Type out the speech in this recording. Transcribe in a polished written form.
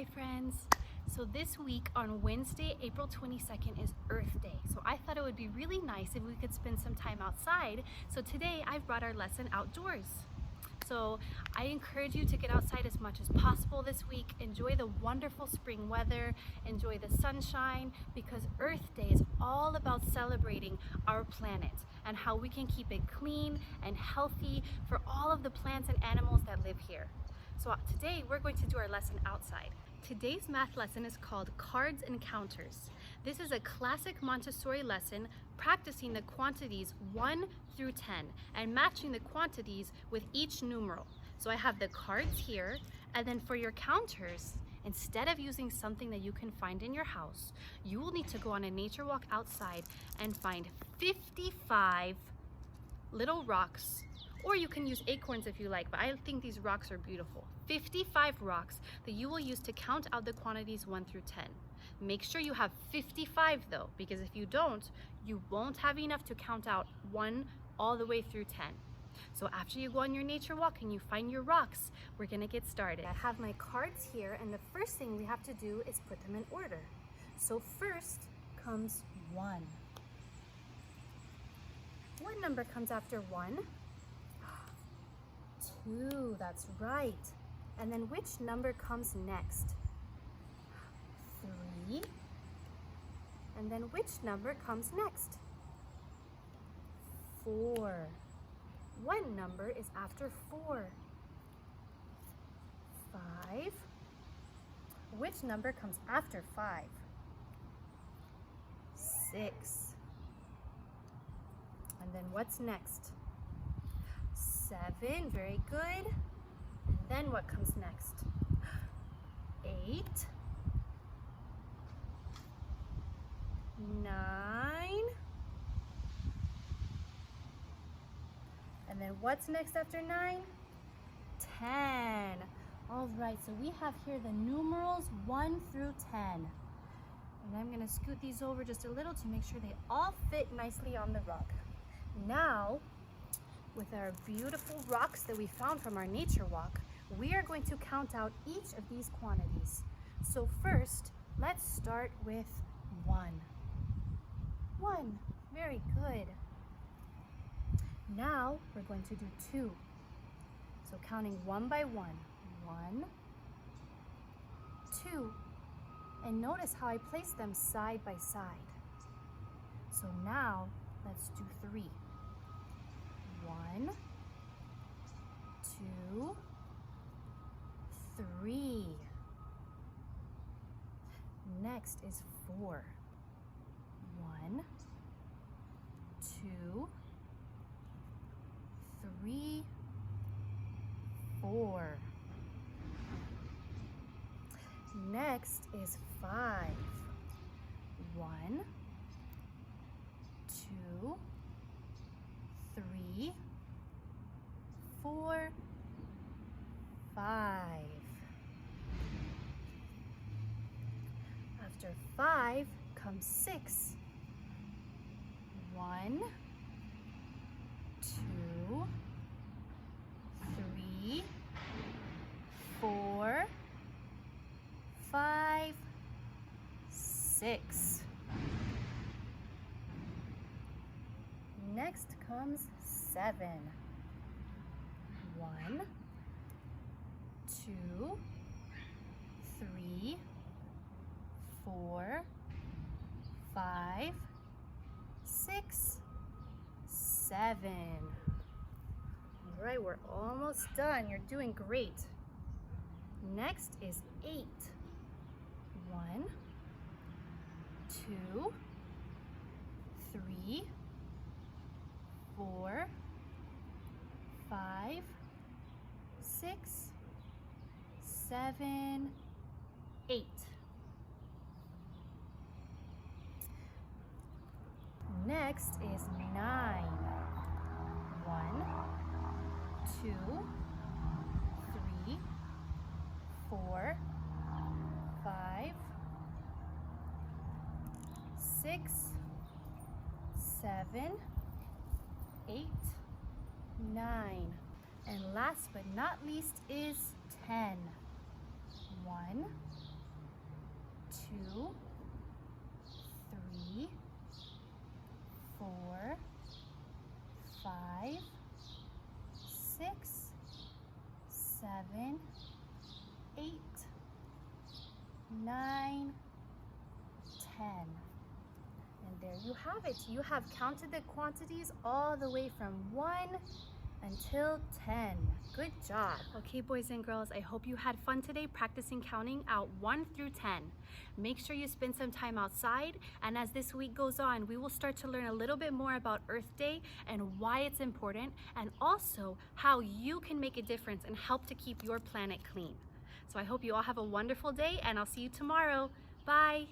Hi friends! So this week on Wednesday, April 22nd is Earth Day. So I thought it would be really nice if we could spend some time outside. So today I've brought our lesson outdoors. So I encourage you to get outside as much as possible this week. Enjoy the wonderful spring weather, enjoy the sunshine, because Earth Day is all about celebrating our planet and how we can keep it clean and healthy for all of the plants and animals that live here. So today we're going to do our lesson outside. Today's math lesson is called Cards and Counters. This is a classic Montessori lesson practicing the quantities 1 through 10 and matching the quantities with each numeral. So I have the cards here, and then for your counters, instead of using something that you can find in your house, you will need to go on a nature walk outside and find 55 little rocks, or you can use acorns if you like, but I think these rocks are beautiful. 55 rocks that you will use to count out the quantities 1 through 10. Make sure you have 55 though, because if you don't, you won't have enough to count out 1 all the way through 10. So after you go on your nature walk and you find your rocks, we're gonna get started. I have my cards here, and the first thing we have to do is put them in order. So first comes 1. What number comes after 1? 2, that's right. And then which number comes next? 3. And then which number comes next? 4. What number is after 4? 5. Which number comes after 5? 6. And then what's next? 7, very good. And then what comes next? 8, 9, and then what's next after 9? 10. All right, so we have here the numerals 1 through 10. And I'm gonna scoot these over just a little to make sure they all fit nicely on the rug. Now, with our beautiful rocks that we found from our nature walk, we are going to count out each of these quantities. So first, let's start with 1. 1, very good. Now we're going to do 2. So counting 1 by 1. 1, 2. And notice how I place them side by side. So now let's do 3. 1, 2, 3. Next is 4. 1, 2, 3, 4. Next is 5. 1, 2, 3, 4, 5. After 5 comes 6. 1, 2, 3, 4, 5, 6. Next comes 7. 1, 2, 3, 4, 5, 6, 7. All right, we're almost done. You're doing great. Next is 8. 1, 2, 3, 4, 5, 6, 7, 8. Next is 9. 1, 2, 3, 4, 5, 6, 7, 8, 9. And last but not least is 10. 1, 2, 3, 4, 5, 6, 7, 8, 9, 10. And there you have it. You have counted the quantities all the way from 1 until 10. Good job. Okay, boys and girls, I hope you had fun today practicing counting out 1 through 10. Make sure you spend some time outside, and as this week goes on, we will start to learn a little bit more about Earth Day and why it's important, and also how you can make a difference and help to keep your planet clean. So I hope you all have a wonderful day, and I'll see you tomorrow. Bye.